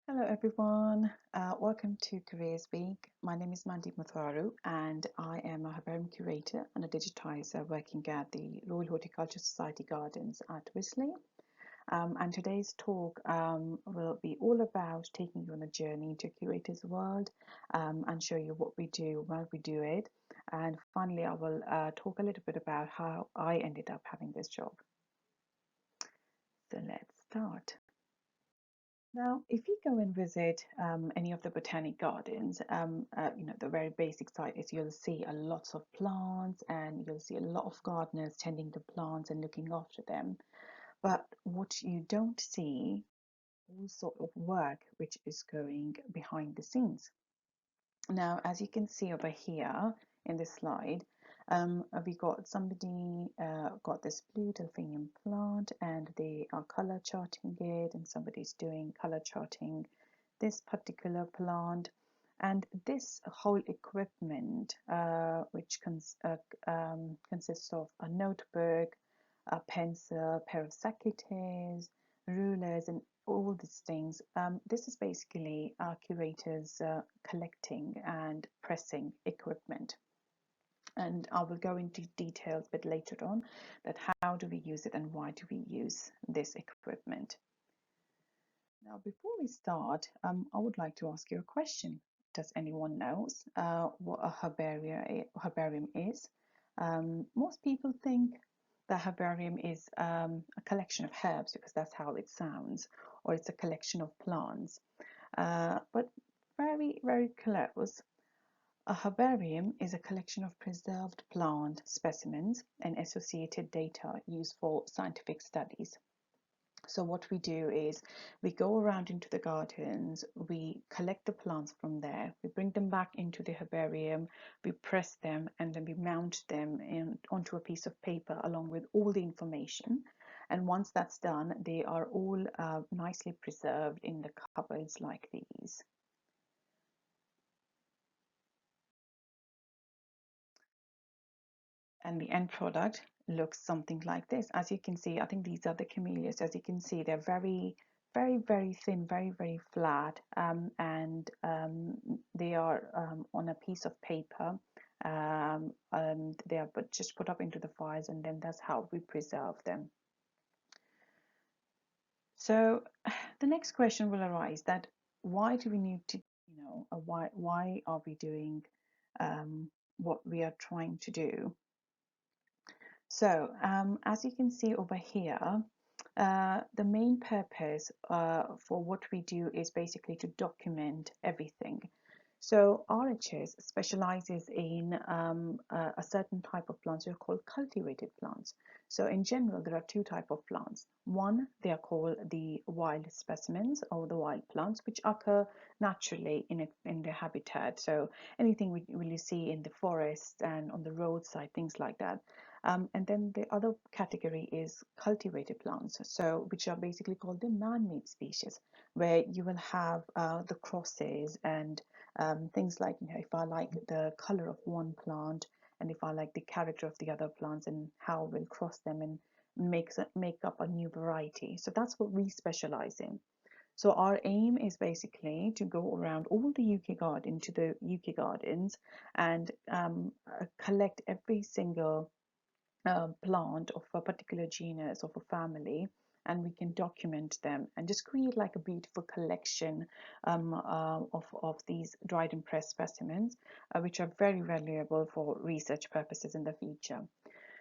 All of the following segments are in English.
Hello everyone, welcome to Careers Week. My name is Mandeep and I am a Herbarium Curator and a digitiser working at the Royal Horticultural Society Gardens at Wisley. And today's talk will be all about taking you on a journey into Curator's world and show you what we do, why we do it. And finally, I will talk a little bit about how I ended up having this job. So let's start. Now, if you go and visit any of the botanic gardens, the very basic side is you'll see a lots of plants and you'll see a lot of gardeners tending the plants and looking after them. But what you don't see, all sort of work which is going behind the scenes. Now, as you can see over here in this slide, we got somebody got this blue delphinium plant and they are color charting it, and somebody's doing color charting this particular plant. And this whole equipment, which consists of a notebook, a pencil, a pair of secateurs, rulers, and all these things. This is basically our curators collecting and pressing equipment. And I will go into details a bit later on that how do we use it and why do we use this equipment. Now, before we start, I would like to ask you a question. Does anyone knows what a herbarium is? Most people think the herbarium is a collection of herbs because that's how it sounds, or it's a collection of plants. But very, very close. A herbarium is a collection of preserved plant specimens and associated data used for scientific studies. So what we do is we go around into the gardens, we collect the plants from there, we bring them back into the herbarium, we press them, and then we mount them onto a piece of paper along with all the information. And once that's done, they are all nicely preserved in the cupboards like these. And the end product looks something like this. As you can see, I think these are the camellias. As you can see, they're very, very, very thin, very, very flat, and they are on a piece of paper, and they are just put up into the files, and then that's how we preserve them. So the next question will arise that why do we need to, why are we doing what we are trying to do? So as you can see over here, the main purpose for what we do is basically to document everything. So RHS specializes in a certain type of plants. They're called cultivated plants. So in general, there are two types of plants. One, they are called the wild specimens or the wild plants, which occur naturally in their habitat. So anything will you see in the forest and on the roadside, things like that. And then the other category is cultivated plants, so which are basically called the man-made species, where you will have the crosses and things like, if I like the color of one plant and if I like the character of the other plants and how we'll cross them and make up a new variety. So that's what we specialize in. So our aim is basically to go around all the UK gardens and collect every single plant of a particular genus of a family, and we can document them and just create like a beautiful collection of these dried and pressed specimens, which are very valuable for research purposes in the future.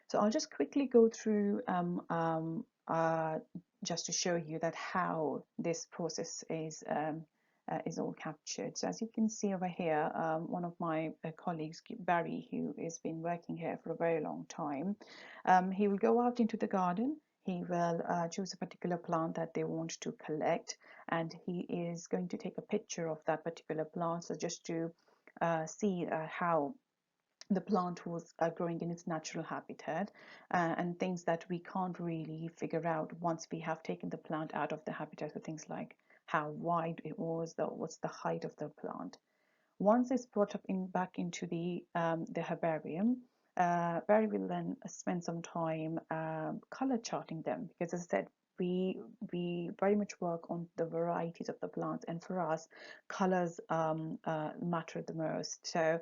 So I'll just quickly go through just to show you that how this process is all captured. So as you can see over here, one of my colleagues, Barry, who has been working here for a very long time, he will go out into the garden. He will choose a particular plant that they want to collect, and he is going to take a picture of that particular plant, so just to see how the plant was growing in its natural habitat, and things that we can't really figure out once we have taken the plant out of the habitat. So things like how wide it was, what's the height of the plant. Once it's brought up back into the herbarium, Barry will then spend some time color charting them, because as I said, we very much work on the varieties of the plants, and for us, colors matter the most. So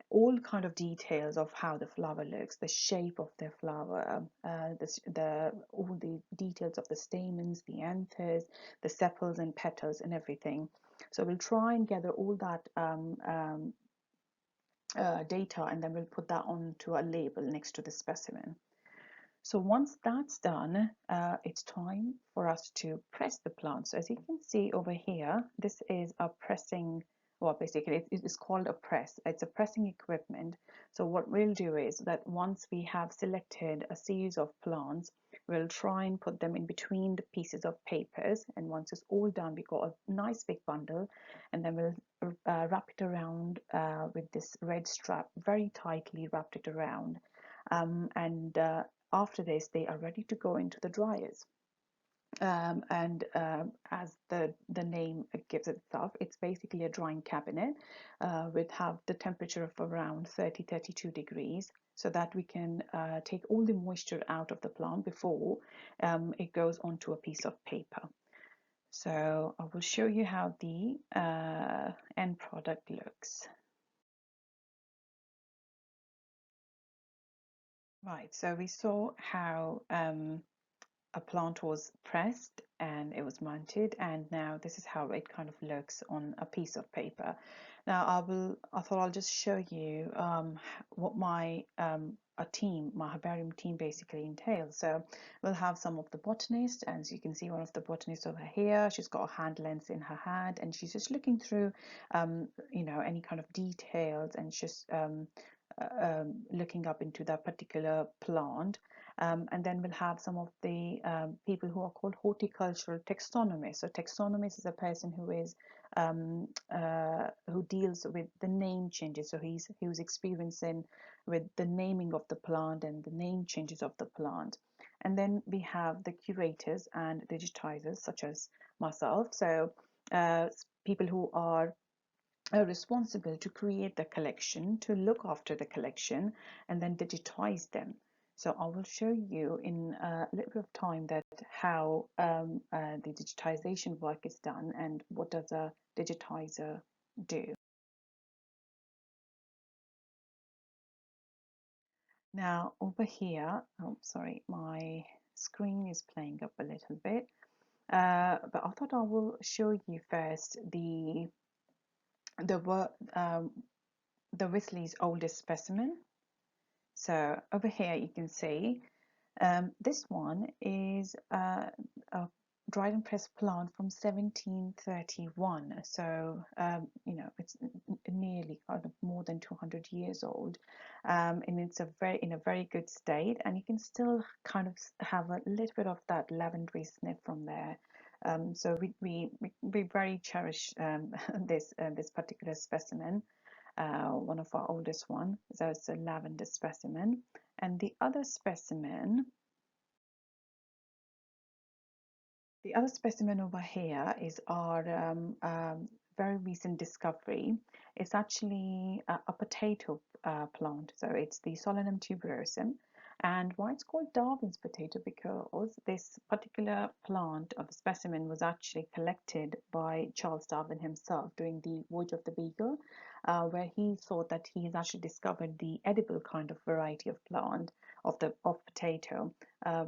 all kind of details of how the flower looks, the shape of the flower, all the details of the stamens, the anthers, the sepals and petals and everything. So we'll try and gather all that data, and then we'll put that onto a label next to the specimen. So once that's done, it's time for us to press the plant. So as you can see over here, this is a pressing, well, basically it is called a press. It's a pressing equipment. So what we'll do is that once we have selected a series of plants, we'll try and put them in between the pieces of papers. And once it's all done, we got a nice big bundle, and then we'll wrap it around with this red strap, very tightly wrapped it around. And after this, they are ready to go into the dryers. As the name gives itself, it's basically a drying cabinet with have the temperature of around 30-32 degrees, so that we can take all the moisture out of the plant before it goes onto a piece of paper. So I will show you how the end product looks. Right, so we saw how a plant was pressed and it was mounted, and now this is how it kind of looks on a piece of paper. Now I thought I'll just show you what my herbarium team basically entails. So we'll have some of the botanists, and as you can see, one of the botanists over here, she's got a hand lens in her hand, and she's just looking through any kind of details, and just looking up into that particular plant. And then we'll have some of the people who are called horticultural taxonomists. So taxonomist is a person who deals with the name changes. So he was experiencing with the naming of the plant and the name changes of the plant. And then we have the curators and digitisers, such as myself. So people who are responsible to create the collection, to look after the collection, and then digitize them. So I will show you in a little bit of time that how the digitization work is done and what does a digitizer do. Now over here, oh sorry, my screen is playing up a little bit, but I thought I will show you first the Whistler's oldest specimen. So over here you can see this one is a dried and pressed plant from 1731. So it's nearly kind of more than 200 years old, and it's in a very good state, and you can still kind of have a little bit of that lavendery sniff from there. So we very cherish this particular specimen. One of our oldest one. So it's a lavender specimen. And the other specimen over here is our very recent discovery. It's actually a potato plant. So it's the Solanum tuberosum. And why it's called Darwin's potato, because this particular plant of specimen was actually collected by Charles Darwin himself during the voyage of the Beagle, where he thought that he has actually discovered the edible kind of variety of plant of potato,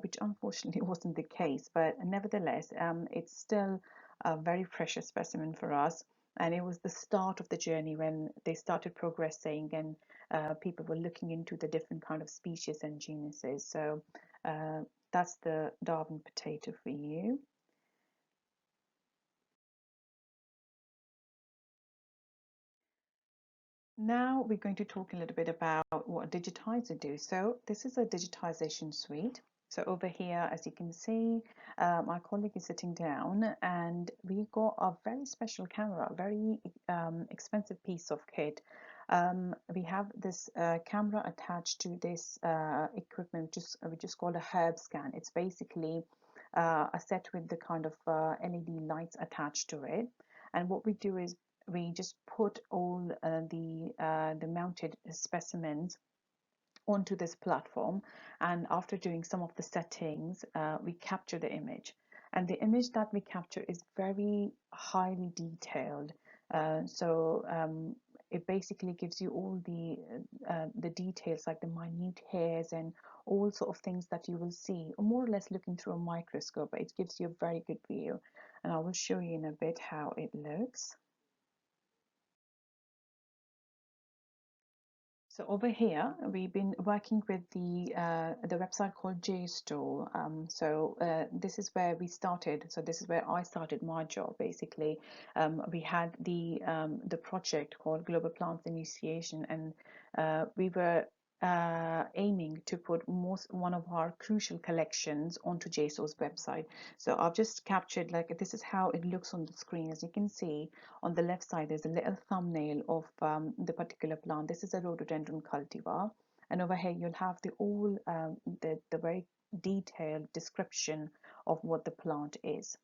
which unfortunately wasn't the case. But nevertheless, it's still a very precious specimen for us. And it was the start of the journey when they started progressing, and people were looking into the different kind of species and genuses. So that's the Darwin potato for you. Now we're going to talk a little bit about what a digitizer do. So this is a digitization suite. So over here, as you can see, my colleague is sitting down, and we got a very special camera, a very expensive piece of kit. We have this camera attached to this equipment, which is called a herb scan. It's basically a set with the kind of LED lights attached to it. And what we do is we just put all the mounted specimens onto this platform, and after doing some of the settings, we capture the image. and the image that we capture is very highly detailed. It basically gives you all the details, like the minute hairs and all sort of things that you will see, or more or less looking through a microscope. But it gives you a very good view, and I will show you in a bit how it looks. So over here, we've been working with the website called JStore. This is where we started. So this is where I started my job. Basically, we had the project called Global Plants Initiation, and we were aiming to put one of our crucial collections onto JSTOR's website. So I've just captured, like, this is how it looks on the screen. As you can see, on the left side, there's a little thumbnail of the particular plant. This is a rhododendron cultivar, and over here you'll have the very detailed description of what the plant is.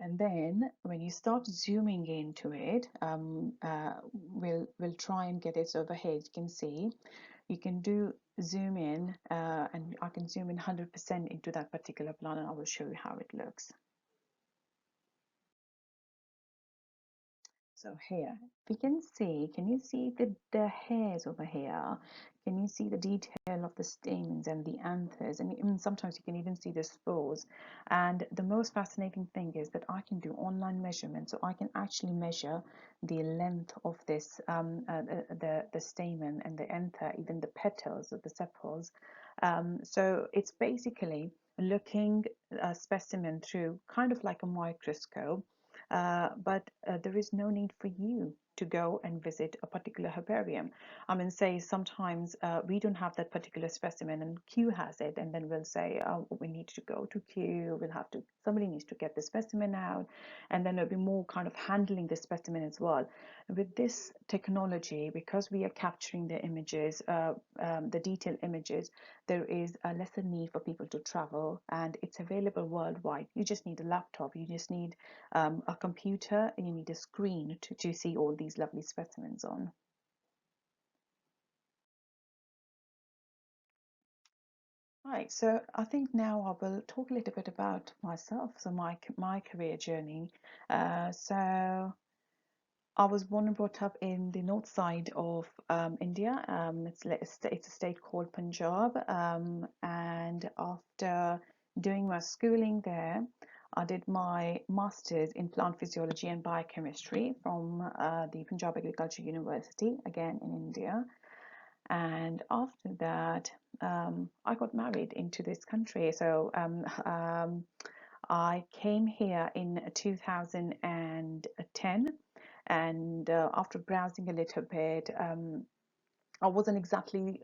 And then when you start zooming into it, we'll try and get it over here. You can see you can do zoom in, and I can zoom in 100% into that particular plant, and I will show you how it looks. So here, we can see, can you see the hairs over here? Can you see the detail of the stamens and the anthers? And even sometimes you can even see the spores. And the most fascinating thing is that I can do online measurements. So I can actually measure the length of this, the stamen and the anther, even the petals of the sepals. So it's basically looking a specimen through kind of like a microscope, but there is no need for you to go and visit a particular herbarium. I mean, say sometimes we don't have that particular specimen and Q has it, and then we'll say, oh, we need to go to Q, somebody needs to get the specimen out, and then it'll be more kind of handling the specimen as well. With this technology, because we are capturing the images, the detailed images, there is a lesser need for people to travel, and it's available worldwide. You just need a laptop, you just need a computer, and you need a screen to see all these lovely specimens on. Right, so I think now I will talk a little bit about myself, so my career journey. So I was born and brought up in the north side of India. It's a state called Punjab, and after doing my schooling there, I did my master's in plant physiology and biochemistry from the Punjab Agricultural University, again in India. And after that, I got married into this country. So I came here in 2010, and after browsing a little bit, I wasn't exactly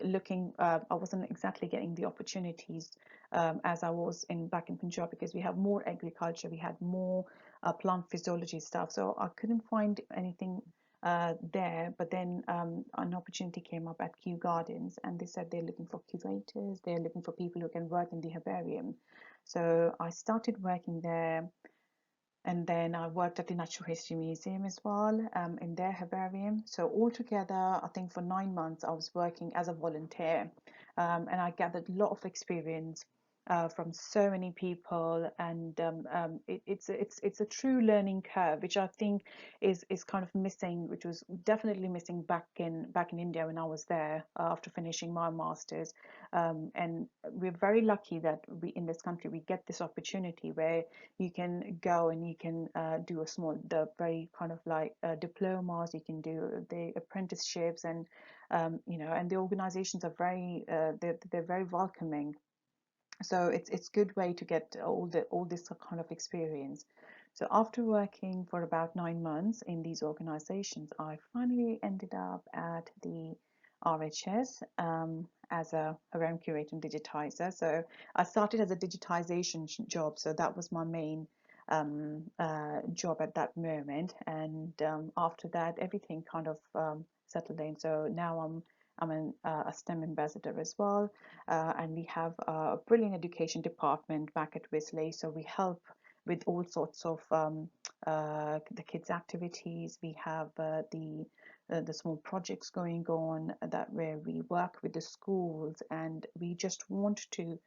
getting the opportunities as I was back in Punjab, because we have more agriculture, we had more plant physiology stuff. So I couldn't find anything there. But then an opportunity came up at Kew Gardens, and they said they're looking for curators, they're looking for people who can work in the herbarium. So I started working there, and then I worked at the Natural History Museum as well, in their herbarium. So altogether, I think for 9 months I was working as a volunteer, and I gathered a lot of experience from so many people, and it's a true learning curve, which I think is kind of missing, which was definitely missing back in India when I was there after finishing my masters. And we're very lucky that we in this country we get this opportunity where you can go and you can do the very kind of like diplomas, you can do the apprenticeships, and and the organizations are they're very welcoming. So it's good way to get all this kind of experience. So after working for about 9 months in these organizations, I finally ended up at the RHS as a herbarium curator and digitizer. So I started as a digitization job, so that was my main job at that moment. And after that, everything kind of settled in. So now I'm a STEM ambassador as well, and we have a brilliant education department back at Wisley. So we help with all sorts of the kids' activities. We have the small projects going on, that where we work with the schools, and we just want to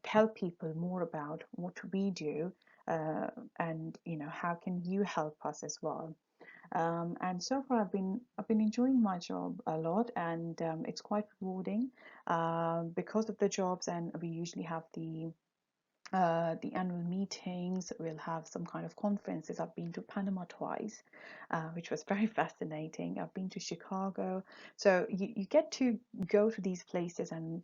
tell people more about what we do, uh, and how can you help us as well. And so far I've been enjoying my job a lot, and it's quite rewarding because of the jobs. And we usually have the annual meetings. We'll have some kind of conferences. I've been to Panama twice, which was very fascinating. I've been to Chicago. So you get to go to these places, and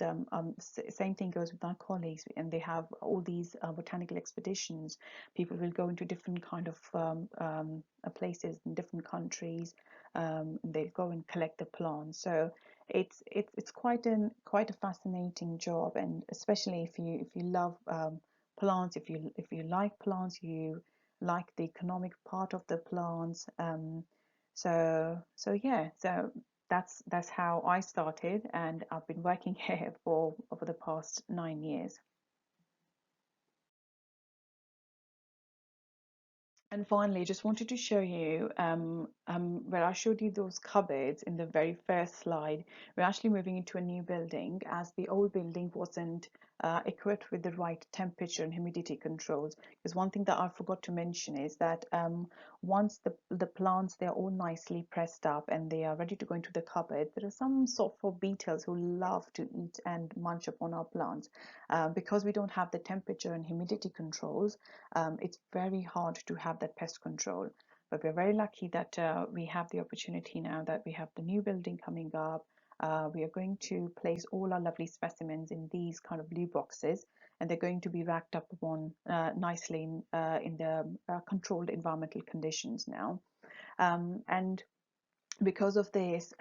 same thing goes with my colleagues, and they have all these botanical expeditions. People will go into different kind of places in different countries. They go and collect the plants. So it's quite a fascinating job, and especially if you love plants, if you like plants, you like the economic part of the plants. So yeah, so that's how I started, and I've been working here for over the past 9 years. And finally, just wanted to show you where I showed you those cupboards in the very first slide. We're actually moving into a new building, as the old building wasn't equipped with the right temperature and humidity controls. Because one thing that I forgot to mention is that once the plants, they're all nicely pressed up and they are ready to go into the cupboard, there are some sort of beetles who love to eat and munch upon our plants. Because we don't have the temperature and humidity controls, it's very hard to have that pest control. But we're very lucky that we have the opportunity now that we have the new building coming up. We are going to place all our lovely specimens in these kind of blue boxes, and they're going to be racked up upon nicely in the controlled environmental conditions now. And because of this,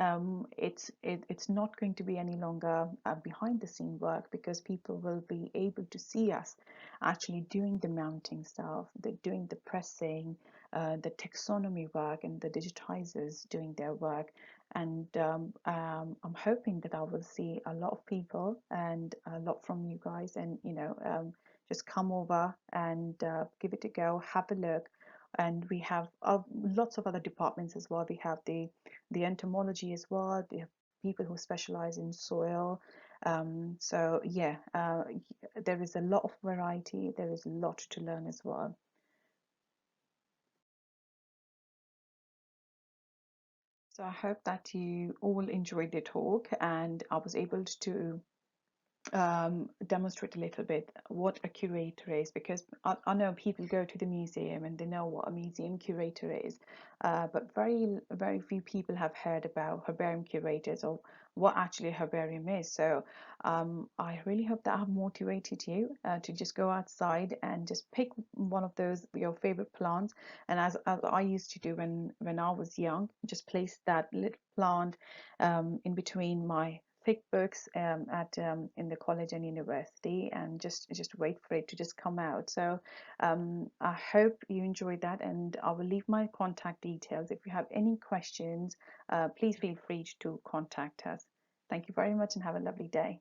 it's not going to be any longer behind the scene work, because people will be able to see us actually doing the mounting stuff, doing the pressing, the taxonomy work, and the digitizers doing their work. And I'm hoping that I will see a lot of people and a lot from you guys, and just come over and give it a go, have a look. And we have lots of other departments as well. We have the entomology as well. We have people who specialize in soil. So yeah, there is a lot of variety. There is a lot to learn as well. So I hope that you all enjoyed the talk, and I was able to demonstrate a little bit what a curator is, because I know people go to the museum and they know what a museum curator is, but very few people have heard about herbarium curators, or what actually a herbarium is. So I really hope that I've motivated you to just go outside and just pick one of those your favorite plants. And as I used to do when I was young, just place that little plant in between my thick books at in the college and university, and just wait for it to just come out. So I hope you enjoyed that, and I will leave my contact details. If you have any questions, please feel free to contact us. Thank you very much, and have a lovely day.